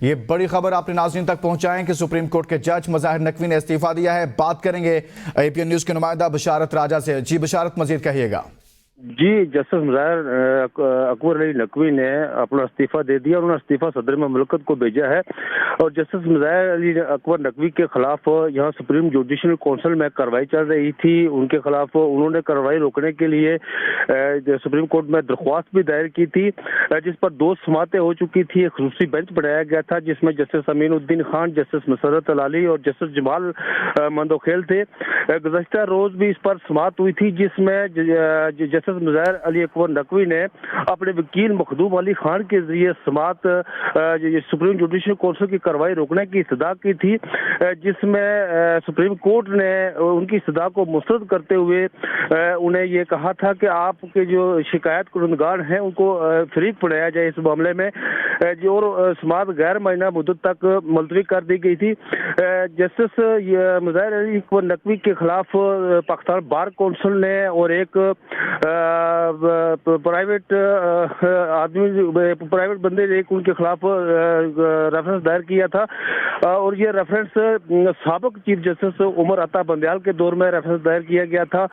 یہ بڑی خبر آپ نے ناظرین تک پہنچائیں کہ سپریم کورٹ کے جج مظاہر نقوی نے استعفیٰ دیا ہے۔ بات کریں گے اے پی این نیوز کے نمائندہ بشارت راجہ سے۔ جی بشارت، مزید کہیے گا۔ جی، جسٹس مظاہر اکبر علی نقوی نے اپنا استعفیٰ دے دیا اور انہوں نے استعفیٰ صدر مملکت کو بھیجا ہے، اور جسٹس مظاہر علی اکبر نقوی کے خلاف یہاں سپریم جوڈیشل کونسل میں کارروائی چل رہی تھی۔ ان کے خلاف انہوں نے کارروائی روکنے کے لیے سپریم کورٹ میں درخواست بھی دائر کی تھی، جس پر 2 سماعتیں ہو چکی تھی۔ ایک خصوصی بینچ بنایا گیا تھا جس میں جسٹس امین الدین خان، جسٹس مسرت الالی اور جسٹس جمال مندوخیل تھے۔ گزشتہ روز بھی اس پر سماعت ہوئی تھی جس میں جسٹس مظاہر علی اکبر نقوی نے اپنے وکیل مخدوم علی خان کے ذریعے سماعت سپریم جوڈیشل کونسل کی کارروائی روکنے کی استدعا کی تھی، جس میں سپریم کورٹ نے ان کی استدعا کو مسترد کرتے ہوئے انہیں یہ کہا تھا کہ آپ کے جو شکایت کنندگان ہیں ان کو فریق بنایا جائے اس معاملے میں، اور سماعت غیر معینہ مدت تک ملتوی کر دی گئی تھی۔ جسٹس مظاہر علی اکبر نقوی کے خلاف پاکستان بار کونسل نے اور ایک پرائیویٹ بندے نے ان کے خلاف ریفرنس دائر کیا تھا، اور یہ ریفرنس سابق چیف جسٹس عمر عطا بندیال کے دور میں ریفرنس دائر کیا گیا تھا۔